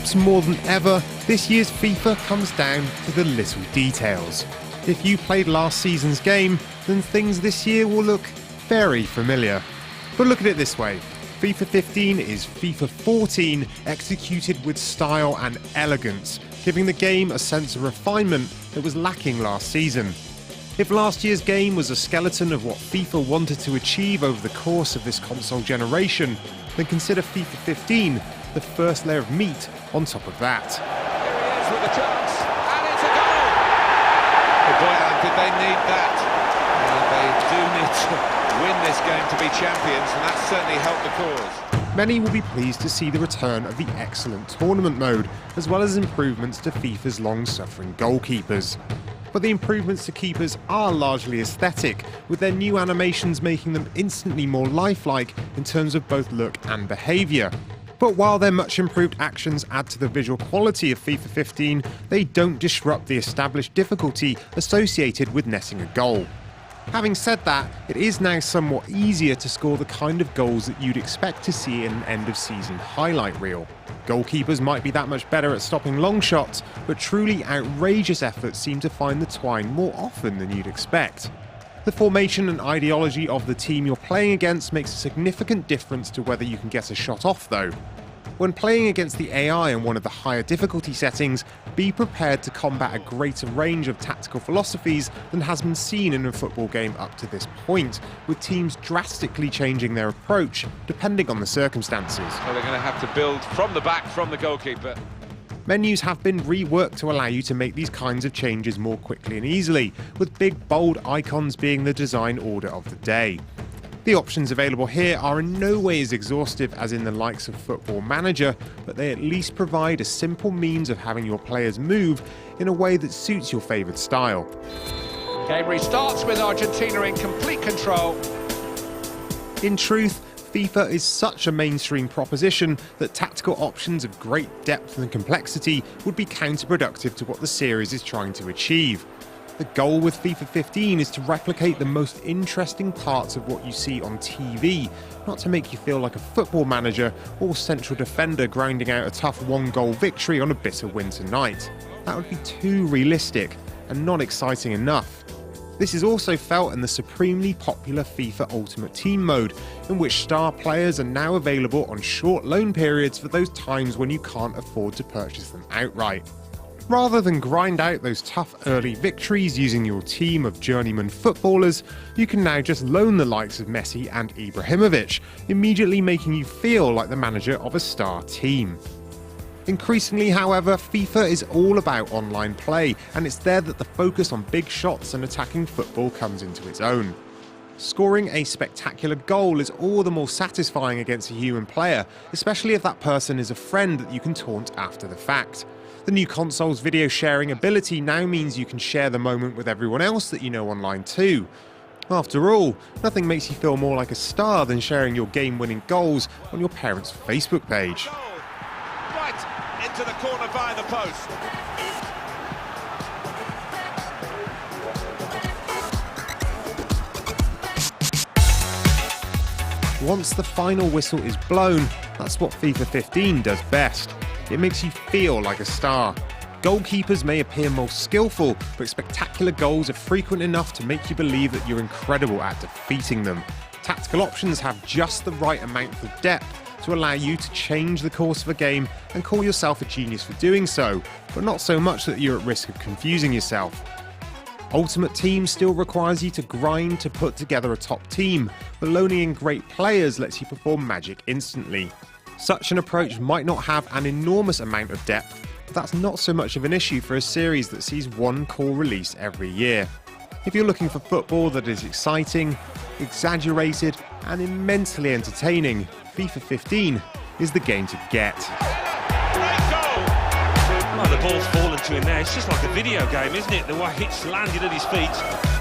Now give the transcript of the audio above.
Perhaps more than ever, this year's FIFA comes down to the little details. If you played last season's game, then things this year will look very familiar. But look at it this way. FIFA 15 is FIFA 14 executed with style and elegance, giving the game a sense of refinement that was lacking last season. If last year's game was a skeleton of what FIFA wanted to achieve over the course of this console generation, then consider FIFA 15 the first layer of meat on top of that. Here he is with the chance, and it's a goal! Oh boy, Alan, did they need that? They do need to win this game to be champions, and that certainly helped the cause. Many will be pleased to see the return of the excellent tournament mode, as well as improvements to FIFA's long-suffering goalkeepers. But the improvements to keepers are largely aesthetic, with their new animations making them instantly more lifelike in terms of both look and behaviour. But while their much improved actions add to the visual quality of FIFA 15, they don't disrupt the established difficulty associated with netting a goal. Having said that, it is now somewhat easier to score the kind of goals that you'd expect to see in an end-of-season highlight reel. Goalkeepers might be that much better at stopping long shots, but truly outrageous efforts seem to find the twine more often than you'd expect. The formation and ideology of the team you're playing against makes a significant difference to whether you can get a shot off, though. When playing against the AI in one of the higher difficulty settings, be prepared to combat a greater range of tactical philosophies than has been seen in a football game up to this point, with teams drastically changing their approach depending on the circumstances. So they're going to have to build from the back, from the goalkeeper. Menus have been reworked to allow you to make these kinds of changes more quickly and easily, with big bold icons being the design order of the day. The options available here are in no way as exhaustive as in the likes of Football Manager, but they at least provide a simple means of having your players move in a way that suits your favoured style. Game restarts with Argentina in complete control. In truth, FIFA is such a mainstream proposition that tactical options of great depth and complexity would be counterproductive to what the series is trying to achieve. The goal with FIFA 15 is to replicate the most interesting parts of what you see on TV, not to make you feel like a football manager or central defender grinding out a tough one-goal victory on a bitter winter night. That would be too realistic and not exciting enough. This is also felt in the supremely popular FIFA Ultimate Team mode, in which star players are now available on short loan periods for those times when you can't afford to purchase them outright. Rather than grind out those tough early victories using your team of journeyman footballers, you can now just loan the likes of Messi and Ibrahimovic, immediately making you feel like the manager of a star team. Increasingly, however, FIFA is all about online play, and it's there that the focus on big shots and attacking football comes into its own. Scoring a spectacular goal is all the more satisfying against a human player, especially if that person is a friend that you can taunt after the fact. The new console's video sharing ability now means you can share the moment with everyone else that you know online too. After all, nothing makes you feel more like a star than sharing your game-winning goals on your parents' Facebook page. Right into the corner by the post. Once the final whistle is blown, that's what FIFA 15 does best. It makes you feel like a star. Goalkeepers may appear more skillful, but spectacular goals are frequent enough to make you believe that you're incredible at defeating them. Tactical options have just the right amount of depth to allow you to change the course of a game and call yourself a genius for doing so, but not so much that you're at risk of confusing yourself. Ultimate Team still requires you to grind to put together a top team, but loaning in great players lets you perform magic instantly. Such an approach might not have an enormous amount of depth, but that's not so much of an issue for a series that sees one core release every year. If you're looking for football that is exciting, exaggerated, and immensely entertaining, FIFA 15 is the game to get. Well, the ball's fallen to him there. It's just like a video game, isn't it? The way it's landed at his feet.